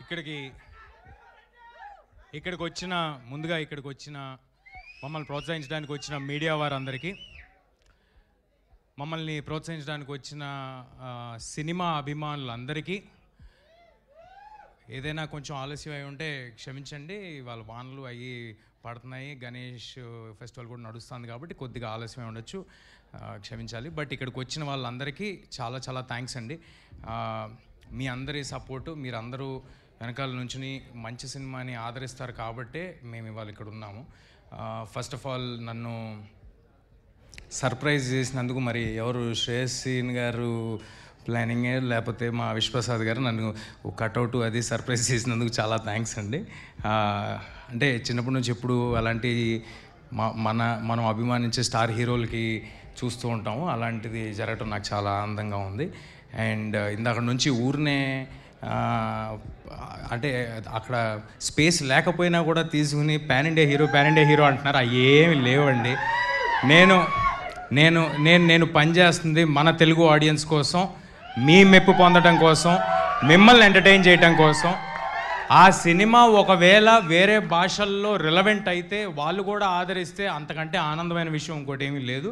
ఇక్కడికి వచ్చిన ముందుగా ఇక్కడికి వచ్చిన మమ్మల్ని ప్రోత్సహించడానికి వచ్చిన మీడియా వారందరికీ, మమ్మల్ని ప్రోత్సహించడానికి వచ్చిన సినిమా అభిమానులందరికీ, ఏదైనా కొంచెం ఆలస్యం అయి ఉంటే క్షమించండి. వాళ్ళ వానలు అవి పడుతున్నాయి, గణేష్ ఫెస్టివల్ కూడా నడుస్తుంది కాబట్టి కొద్దిగా ఆలస్యం ఉండొచ్చు, క్షమించాలి. బట్ ఇక్కడికి వచ్చిన వాళ్ళందరికీ చాలా చాలా థ్యాంక్స్ అండి. మీ అందరి సపోర్టు, మీరందరూ వెనకాల నుంచి మంచి సినిమాని ఆదరిస్తారు కాబట్టే మేము ఇవాళ ఇక్కడ ఉన్నాము. ఫస్ట్ ఆఫ్ ఆల్ నన్ను సర్ప్రైజ్ చేసినందుకు మరి ఎవరు, శ్రేయస్సీన్ గారు ప్లానింగే లేకపోతే మా విశ్వప్రసాద్ గారు నన్ను కట్అవుట్ అది సర్ప్రైజ్ చేసినందుకు చాలా థ్యాంక్స్ అండి. అంటే చిన్నప్పటి నుంచి ఎప్పుడు అలాంటి మనం అభిమానించే స్టార్ హీరోలకి చూస్తూ ఉంటాము, అలాంటిది జరగటం నాకు చాలా ఆనందంగా ఉంది. అండ్ ఇందాక నుంచి ఊరినే అంటే అక్కడ స్పేస్ లేకపోయినా కూడా తీసుకుని పాన్ ఇండియా హీరో అంటున్నారు. అవి ఏమి లేవండి. నేను పనిచేస్తుంది మన తెలుగు ఆడియన్స్ కోసం, మీ మెప్పు పొందడం కోసం, మిమ్మల్ని ఎంటర్టైన్ చేయడం కోసం. ఆ సినిమా ఒకవేళ వేరే భాషల్లో రిలవెంట్ అయితే వాళ్ళు కూడా ఆదరిస్తే అంతకంటే ఆనందమైన విషయం ఇంకోటి ఏమీ లేదు.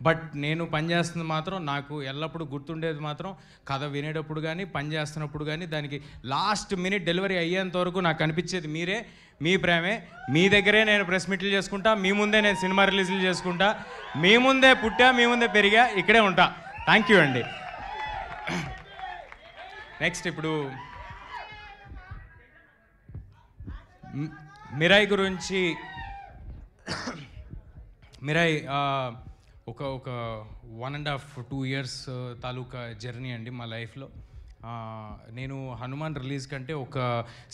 బట్ నేను పనిచేస్తుంది మాత్రం నాకు ఎల్లప్పుడూ గుర్తుండేది మాత్రం కథ వినేటప్పుడు కానీ పనిచేస్తున్నప్పుడు కానీ దానికి లాస్ట్ మినిట్ డెలివరీ అయ్యేంత వరకు నాకు అనిపించేది మీరే, మీ ప్రేమే. మీ దగ్గరే నేను ప్రెస్ మీట్లు చేసుకుంటా, మీ ముందే నేను సినిమా రిలీజులు చేసుకుంటా, మీ ముందే పుట్టా, మీ ముందే పెరిగా, ఇక్కడే ఉంటా. థ్యాంక్ యూ అండి. నెక్స్ట్ ఇప్పుడు మిరాయి గురించి. మిరాయి ఒక 1.5-2 years తాలూకా జర్నీ అండి మా లైఫ్లో. నేను హనుమాన్ రిలీజ్ కంటే ఒక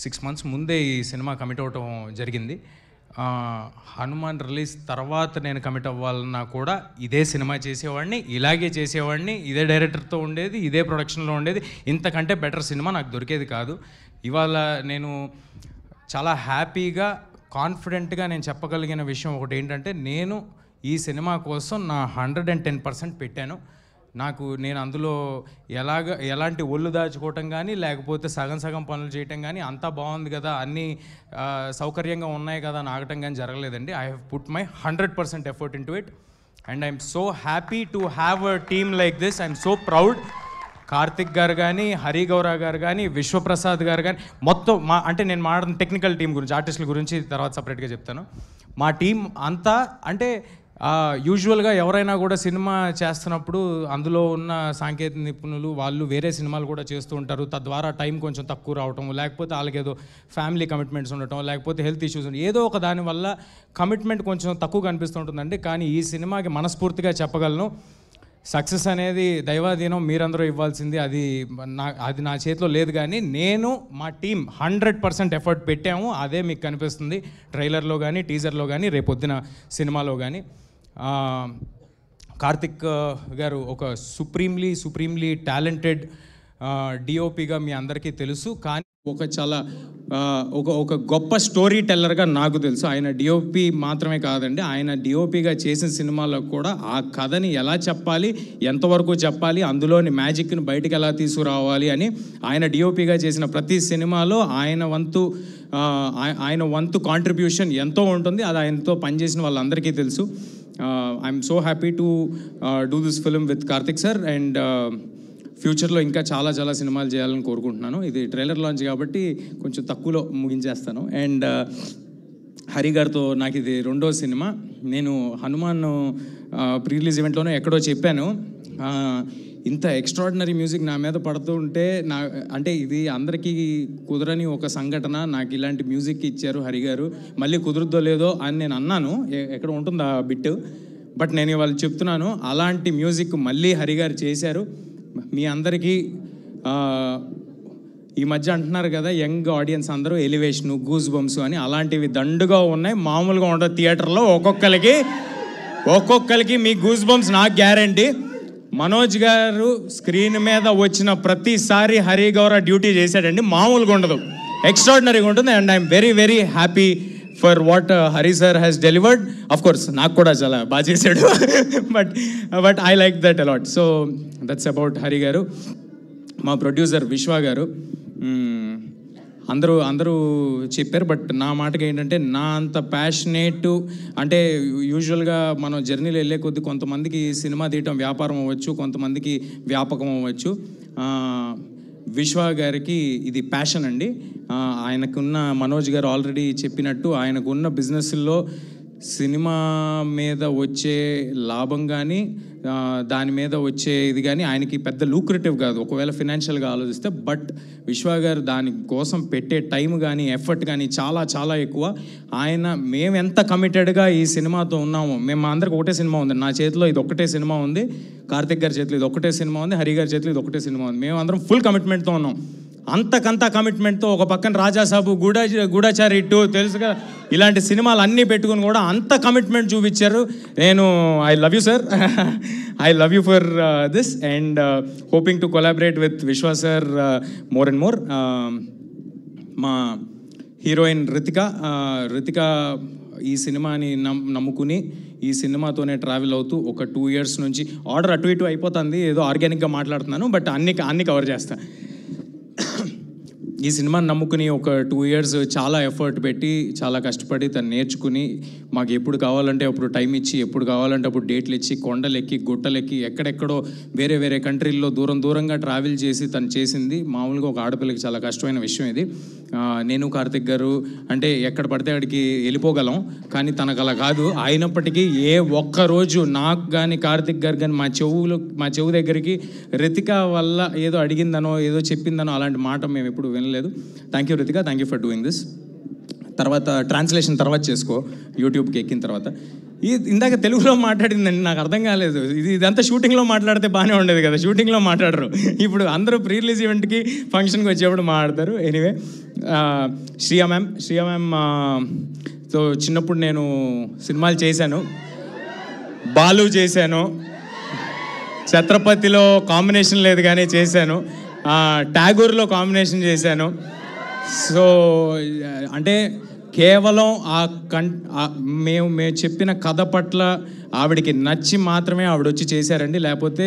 6 months ముందే ఈ సినిమా కమిట్ అవ్వటం జరిగింది. హనుమాన్ రిలీజ్ తర్వాత నేను కమిట్ అవ్వాలన్నా కూడా ఇదే సినిమా చేసేవాడిని, ఇలాగే చేసేవాడిని, ఇదే డైరెక్టర్తో ఉండేది, ఇదే ప్రొడక్షన్లో ఉండేది. ఇంతకంటే బెటర్ సినిమా నాకు దొరికేది కాదు. ఇవాళ నేను చాలా హ్యాపీగా కాన్ఫిడెంట్గా నేను చెప్పగలిగిన విషయం ఒకటి ఏంటంటే, నేను ఈ సినిమా కోసం నా 110% పెట్టాను. నేను అందులో ఎలాంటి ఒళ్ళు దాచుకోవటం కానీ లేకపోతే సగం పనులు చేయటం కానీ, అంతా బాగుంది కదా, అన్నీ సౌకర్యంగా ఉన్నాయి కదా అని ఆగటం కానీ జరగలేదండి. I have put my 100% effort into it and I'm so happy to have a team like this. I'm so proud. Karthik garu కానీ, హరి గౌరా గారు కానీ, విశ్వప్రసాద్ గారు కానీ, మొత్తం నేను మాట్లాడిన టెక్నికల్ టీం గురించి, ఆర్టిస్టుల గురించి తర్వాత సపరేట్గా చెప్తాను. మా టీం అంతా అంటే యూజువల్గా ఎవరైనా కూడా సినిమా చేస్తున్నప్పుడు అందులో ఉన్న సాంకేతిక నిపుణులు వాళ్ళు వేరే సినిమాలు కూడా చేస్తూ ఉంటారు. తద్వారా టైం కొంచెం తక్కువ రావటం, లేకపోతే వాళ్ళకి ఏదో ఫ్యామిలీ కమిట్మెంట్స్ ఉండటం, లేకపోతే హెల్త్ ఇష్యూస్ ఉండటం, ఏదో ఒక దానివల్ల కమిట్మెంట్ కొంచెం తక్కువ కనిపిస్తుంటుందండి. కానీ ఈ సినిమాకి మనస్ఫూర్తిగా చెప్పగలను, సక్సెస్ అనేది దైవాధీనం, మీరందరూ ఇవ్వాల్సింది. అది నా చేతిలో లేదు. కానీ నేను మా టీం 100% ఎఫర్ట్ పెట్టాము. అదే మీకు కనిపిస్తుంది ట్రైలర్లో కానీ, టీజర్లో కానీ, రేపొద్దున సినిమాలో కానీ. కార్తిక్ గారు ఒక సుప్రీంలీ టాలెంటెడ్ డిఓపిగా మీ అందరికీ తెలుసు. కానీ ఒక గొప్ప స్టోరీ టెల్లర్గా నాకు తెలుసు. ఆయన డిఓపి మాత్రమే కాదండి, ఆయన డిఓపిగా చేసిన సినిమాలో కూడా ఆ కథని ఎలా చెప్పాలి, ఎంతవరకు చెప్పాలి, అందులోని మ్యాజిక్ని బయటికి ఎలా తీసుకురావాలి అని ఆయన డిఓపిగా చేసిన ప్రతి సినిమాలో ఆయన వంతు కాంట్రిబ్యూషన్ ఎంతో ఉంటుంది. అది ఆయనతో పనిచేసిన వాళ్ళందరికీ తెలుసు. I'm so happy to do this film with Karthik sir. And ఫ్యూచర్లో ఇంకా చాలా సినిమాలు చేయాలని కోరుకుంటున్నాను. ఇది ట్రైలర్ లాంచ్ కాబట్టి కొంచెం తక్కువలో ముగించేస్తాను. అండ్ హరి గారితో నాకు ఇది 2వ సినిమా. నేను హనుమాన్ ప్రీ రిలీజ్ ఈవెంట్లోనే ఎక్కడో చెప్పాను, ఇంత ఎక్స్ట్రాడినరీ మ్యూజిక్ నా మీద పడుతూ ఉంటే అంటే ఇది అందరికీ కుదరని ఒక సంఘటన. నాకు ఇలాంటి మ్యూజిక్ ఇచ్చారు హరి గారు, మళ్ళీ కుదురుద్దో లేదో అని నేను అన్నాను, ఎక్కడ ఉంటుంది ఆ బిట్. బట్ నేను ఇవాళ చెప్తున్నాను, అలాంటి మ్యూజిక్ మళ్ళీ హరి గారు చేశారు. మీ అందరికీ ఈ మధ్య అంటున్నారు కదా యంగ్ ఆడియన్స్ అందరూ ఎలివేషను, గూస్ బంప్స్ అని, అలాంటివి దండుగా ఉన్నాయి. మామూలుగా ఉండదు. థియేటర్లో ఒక్కొక్కరికి మీ గూస్ బంప్స్ నాకు గ్యారంటీ. మనోజ్ గారు స్క్రీన్ మీద వచ్చిన ప్రతిసారి హరి గౌరా డ్యూటీ చేశాడండి, మామూలుగా ఉండదు, ఎక్స్ట్రాడినరీగా ఉంటుంది. And I'm very happy for what Hari sir has delivered. Of course నాకు కూడా చాలా బాగా చేశాడు, but I like that a lot. So that's about Hari గారు. మా ప్రొడ్యూసర్ విశ్వ గారు. అందరూ చెప్పారు, బట్ నా మాటకి ఏంటంటే నా అంత ప్యాషనేట్ అంటే యూజువల్గా మనం జర్నీలో వెళ్ళే కొద్దీ కొంతమందికి సినిమా తీయటం వ్యాపారం అవ్వచ్చు, కొంతమందికి వ్యాపకం అవ్వచ్చు. విశ్వ గారికి ఇది ప్యాషన్ అండి. ఆయనకున్న మనోజ్ గారు ఆల్రెడీ చెప్పినట్టు ఆయనకున్న బిజినెస్లో సినిమా మీద వచ్చే లాభం కానీ దాని మీద వచ్చే ఇది కానీ ఆయనకి పెద్ద లూక్రేటివ్ కాదు ఒకవేళ ఫినాన్షియల్గా ఆలోచిస్తే. బట్ విశ్వ గారు దానికోసం పెట్టే టైం కానీ ఎఫర్ట్ కానీ చాలా చాలా ఎక్కువ. మేము ఎంత కమిటెడ్గా ఈ సినిమాతో ఉన్నామో, మేము అందరికి ఒకటే సినిమా ఉంది, నా చేతిలో ఇది ఒక్కటే సినిమా ఉంది, కార్తిక్ గారి చేతిలో ఇది ఒక్కటే సినిమా ఉంది, హరి గారి చేతిలో ఇది ఒక్కటే సినిమా ఉంది. మేము అందరం ఫుల్ కమిట్మెంట్తో ఉన్నాం. అంతకంతా కమిట్మెంట్తో ఒక పక్కన రాజాసాబు, గూఢాచారి 2 తెలుసుగా, ఇలాంటి సినిమాలు అన్నీ పెట్టుకుని కూడా అంత కమిట్మెంట్ చూపించారు. I love you sir, I love you for this and hoping to collaborate with విశ్వ సార్ మోర్ అండ్ మోర్. మా హీరోయిన్ రితిక ఈ సినిమాని నమ్ముకుని ఈ సినిమాతోనే ట్రావెల్ అవుతూ ఒక 2 years నుంచి ఆర్డర్ అటు ఇటు అయిపోతుంది, ఏదో ఆర్గానిక్గా మాట్లాడుతున్నాను, బట్ అన్ని కవర్ చేస్తా. ఈ సినిమాని నమ్ముకుని ఒక 2 years చాలా ఎఫర్ట్ పెట్టి చాలా కష్టపడి తను నేర్చుకుని మాకు ఎప్పుడు కావాలంటే అప్పుడు టైం ఇచ్చి, ఎప్పుడు కావాలంటే అప్పుడు డేట్లు ఇచ్చి, కొండలెక్కి గుట్టలెక్కి ఎక్కడెక్కడో వేరే కంట్రీల్లో దూరంగా ట్రావెల్ చేసి తను చేసింది మామూలుగా ఒక ఆడపిల్లకి చాలా కష్టమైన విషయం ఇది. నేను కార్తిక్ గారు అంటే ఎక్కడ పడితే అక్కడికి వెళ్ళిపోగలం, కానీ తనకు అలా కాదు. అయినప్పటికీ ఏ ఒక్కరోజు నాకు కానీ కార్తిక్ గారు కానీ మా చెవు దగ్గరికి రితిక వల్ల ఏదో అడిగిందనో ఏదో చెప్పిందనో అలాంటి మాట మేము ఎప్పుడు వినలేదు. Thank you Ritika, thank you for doing this. తర్వాత ట్రాన్స్లేషన్ తర్వాత చేసుకో, యూట్యూబ్కి ఎక్కిన తర్వాత. ఇందాక తెలుగులో మాట్లాడిందండి, నాకు అర్థం కాలేదు. ఇదంతా షూటింగ్లో మాట్లాడితే బాగానే ఉండేది కదా, షూటింగ్లో మాట్లాడరు. ఇప్పుడు అందరూ ప్రీ రిలీజ్ ఈవెంట్కి ఫంక్షన్కి వచ్చేప్పుడు మాట్లాడతారు. ఎనీవే, శ్రియా మ్యామ్ తో చిన్నప్పుడు నేను సినిమాలు చేశాను. బాలు చేశాను, ఛత్రపతిలో కాంబినేషన్ లేదు కానీ చేశాను, ట్యాగూర్లో కాంబినేషన్ చేశాను. సో అంటే కేవలం మేము చెప్పిన కథ పట్ల ఆవిడికి నచ్చి మాత్రమే ఆవిడ వచ్చి చేశారండి. లేకపోతే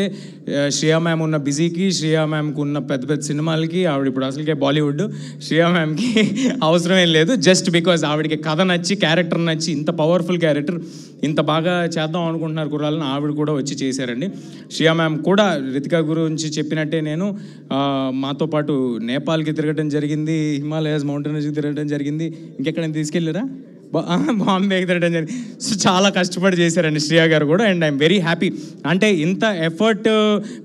శ్రియా మ్యామ్ ఉన్న బిజీకి, శ్రియా మ్యామ్కి ఉన్న పెద్ద సినిమాలకి, ఆవిడ ఇప్పుడు అసలుకే బాలీవుడ్, శ్రియా మ్యామ్కి అవసరం ఏం లేదు. జస్ట్ బికాజ్ ఆవిడకి కథ నచ్చి, క్యారెక్టర్ నచ్చి, ఇంత పవర్ఫుల్ క్యారెక్టర్ ఇంత బాగా చేద్దాం అనుకుంటున్నారు కుర్రాలని ఆవిడ కూడా వచ్చి చేశారండి. శ్రియా మ్యామ్ కూడా రితిక గురించి చెప్పినట్టే నేను మాతో పాటు నేపాల్కి తిరగడం జరిగింది, హిమాలయాస్ మౌంటైన్స్కి తిరగడం జరిగింది, ఇంకెక్కడైనా తీసుకెళ్ళారా, బాంబేకి తిరగడం జరిగింది. సో చాలా కష్టపడి చేశారండి శ్రియా గారు కూడా. And I'm very happy. అంటే ఇంత ఎఫర్ట్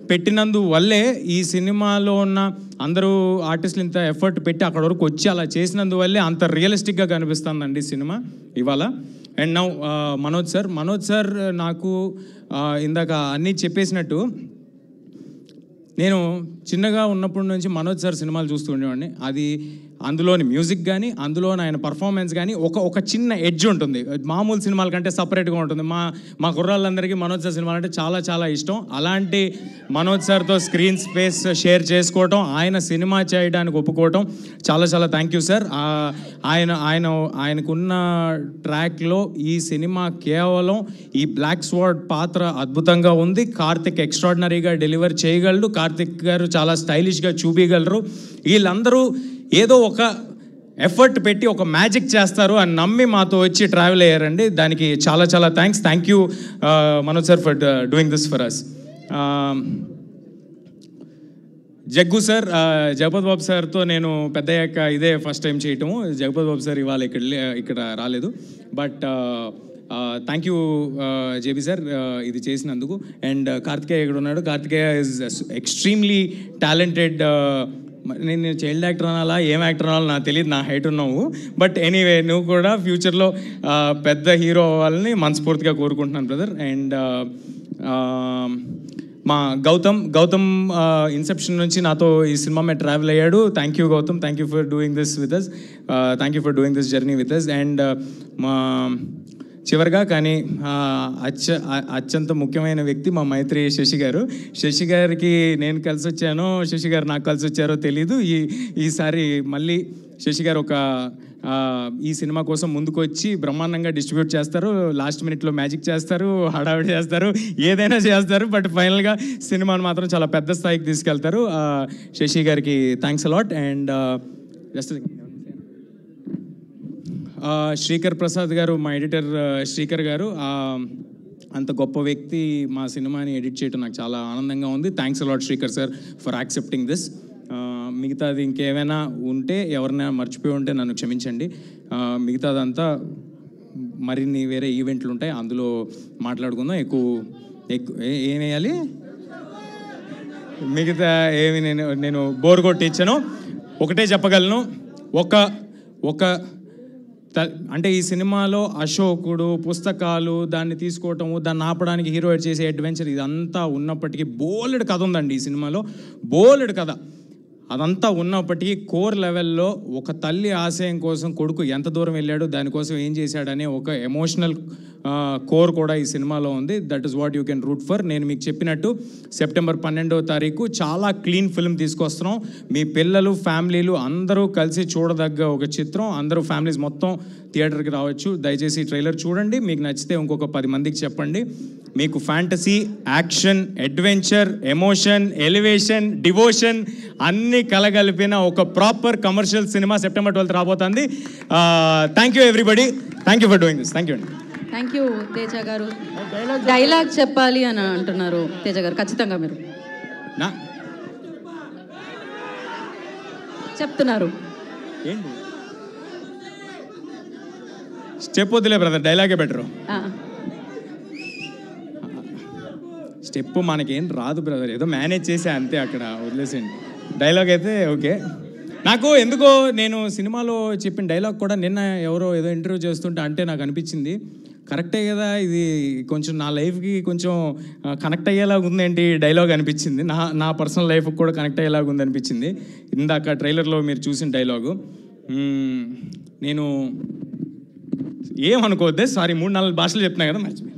పెట్టినందువల్లే ఈ సినిమాలో ఉన్న అందరూ ఆర్టిస్టులు ఇంత ఎఫర్ట్ పెట్టి అక్కడ వరకు వచ్చి అలా చేసినందువల్లే అంత రియలిస్టిక్గా కనిపిస్తుందండి సినిమా ఇవాళ. అండ్ నౌ మనోజ్ సార్ నాకు ఇందాక అన్నీ చెప్పేసినట్టు నేను చిన్నగా ఉన్నప్పటి నుంచి మనోజ్ సార్ సినిమాలు చూస్తూ ఉండేవాడిని. అది అందులోని మ్యూజిక్ కానీ, అందులోని ఆయన పర్ఫార్మెన్స్ కానీ ఒక చిన్న ఎడ్జ్ ఉంటుంది, మామూలు సినిమాల కంటే సపరేట్గా ఉంటుంది. మా కుర్రాళ్ళందరికీ మనోజ్ సార్ సినిమాలు అంటే చాలా చాలా ఇష్టం. అలాంటి మనోజ్ సార్తో స్క్రీన్ స్పేస్ షేర్ చేసుకోవటం, ఆయన సినిమా చేయడానికి ఒప్పుకోవటం చాలా చాలా థ్యాంక్ యూ సార్. ఆయనకున్న ట్రాక్లో ఈ సినిమా కేవలం ఈ బ్లాక్ స్వార్డ్ పాత్ర అద్భుతంగా ఉంది. కార్తిక్ ఎక్స్ట్రాడినరీగా డెలివర్ చేయగలడు, కార్తిక్ గారు చాలా స్టైలిష్గా చూపించగలరు. వీళ్ళందరూ ఏదో ఒక ఎఫర్ట్ పెట్టి ఒక మ్యాజిక్ చేస్తారు అని నమ్మి మాతో వచ్చి ట్రావెల్ అయ్యారండి. దానికి చాలా చాలా thank you Manoj sir for doing this for us. Jaggu sir, Jagapathi Babu సార్తో నేను పెద్దయ్యాక ఇదే ఫస్ట్ టైం చేయటము. జగపతి బాబు సార్ ఇవాళ ఇక్కడ రాలేదు, but thank you JB sir ఇది చేసినందుకు. అండ్ కార్తికేయ ఇక్కడ ఉన్నాడు. Karthikeya is extremely talented. నేను చైల్డ్ యాక్టర్ అనాలా ఏం యాక్టర్ అనాలో నాకు తెలియదు, నా హైట్ ఉన్నావు. బట్ ఎనీవే, నువ్వు కూడా ఫ్యూచర్లో పెద్ద హీరో అవ్వాలని మనస్ఫూర్తిగా కోరుకుంటున్నాను బ్రదర్. అండ్ మా గౌతమ్ ఇన్సెప్షన్ నుంచి నాతో ఈ సినిమా మీద ట్రావెల్ అయ్యాడు. Thank you Gautam, thank you for doing this with us, thank you for doing this journey with us. And మా చివరిగా కానీ అత్యంత ముఖ్యమైన వ్యక్తి మా మైత్రి శశి గారు. శశి గారికి నేను కలిసి వచ్చానో, శశి గారు నాకు కలిసి వచ్చారో తెలీదు. ఈసారి మళ్ళీ శశి గారు ఒక ఈ సినిమా కోసం ముందుకు వచ్చి బ్రహ్మాండంగా డిస్ట్రిబ్యూట్ చేస్తారు, లాస్ట్ మినిట్లో మ్యాజిక్ చేస్తారు, హడావిడి చేస్తారు, ఏదైనా చేస్తారు. బట్ ఫైనల్గా సినిమాను మాత్రం చాలా పెద్ద స్థాయికి తీసుకెళ్తారు. శశి గారికి thanks a lot. And just Srikar Prasad గారు, మా ఎడిటర్ శ్రీకర్ గారు, అంత గొప్ప వ్యక్తి మా సినిమాని ఎడిట్ చేయడం నాకు చాలా ఆనందంగా ఉంది. Thanks a lot Srikar sir for accepting this. మిగతాది ఇంకేమైనా ఉంటే, ఎవరైనా మర్చిపోయి ఉంటే నన్ను క్షమించండి. మిగతాదంతా మరిన్ని వేరే ఈవెంట్లు ఉంటాయి, అందులో మాట్లాడుకుందాం. ఎక్కువ ఏం వేయాలి, మిగతా ఏమి నేను బోర్ కొట్టించాను. ఒకటే చెప్పగలను, ఒక అంటే ఈ సినిమాలో అశోకుడు, పుస్తకాలు, దాన్ని తీసుకోవటము, దాన్ని ఆపడానికి హీరో చేసే అడ్వెంచర్, ఇదంతా ఉన్నప్పటికీ బోలెడు కథ ఉందండి ఈ సినిమాలో, బోలెడు కథ. అదంతా ఉన్నప్పటికీ కోర్ లెవెల్లో ఒక తల్లి ఆశయం కోసం కొడుకు ఎంత దూరం వెళ్ళాడు, దానికోసం ఏం చేశాడనే ఒక ఎమోషనల్ కోర్ కూడా ఈ సినిమాలో ఉంది. That is what you can root for. నేను మీకు చెప్పినట్టు సెప్టెంబర్ 12వ తారీఖు చాలా క్లీన్ ఫిల్మ్ తీసుకొస్తున్నాం. మీ పిల్లలు, ఫ్యామిలీలు అందరూ కలిసి చూడదగ్గ ఒక చిత్రం. అందరూ ఫ్యామిలీస్ మొత్తం థియేటర్కి రావచ్చు. దయచేసి ట్రైలర్ చూడండి, మీకు నచ్చితే ఇంకొక 10 మందికి చెప్పండి. మీకు fantasy, action, adventure, emotion, elevation, devotion అన్నీ కలగలిపిన ఒక proper commercial cinema September 12th రాబోతుంది. Thank you everybody, thank you for doing this. Thank you అండి. థ్యాంక్ యూ తేజ గారు. డైలాగ్ చెప్పాలి అని అంటున్నారు తేజ గారు, ఖచ్చితంగా మీరు చెప్తున్నారు. ఏంటి స్టెప్ వద్దులే బ్రదర్, డైలాగే బెటరు. స్టెప్ మనకేం రాదు బ్రదర్, ఏదో మేనేజ్ చేసే అంతే, అక్కడ వదిలేసేయండి. డైలాగ్ అయితే ఓకే. నాకు ఎందుకో నేను సినిమాలో చెప్పిన డైలాగ్ కూడా నిన్న ఎవరో ఏదో ఇంటర్వ్యూ చేస్తుంటే అంటే నాకు అనిపించింది, కరెక్టే కదా, ఇది కొంచెం నా లైఫ్కి కొంచెం కనెక్ట్ అయ్యేలాగా ఉందేంటి డైలాగ్ అనిపించింది. నా పర్సనల్ లైఫ్కి కూడా కనెక్ట్ అయ్యేలాగా ఉంది అనిపించింది ఇందాక ట్రైలర్లో మీరు చూసిన డైలాగు. నేను ఏమనుకోవద్దే, సారీ 3-4 భాషలు చెప్తున్నా కదా, మర్చిపోయి.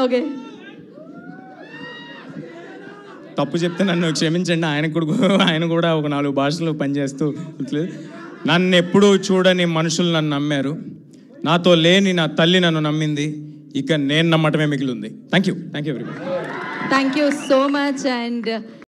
ఓకే, తప్పు చెప్తే నన్ను క్షమించండి. ఆయన కూడా ఒక 4 భాషలు పనిచేస్తూ నన్ను ఎప్పుడూ చూడని మనుషులు నన్ను నమ్మారు, నాతో లేని నా తల్లి నన్ను నమ్మింది, ఇక నేను నమ్మటమే మిగిలింది. Thank you everybody. Thank you so much. And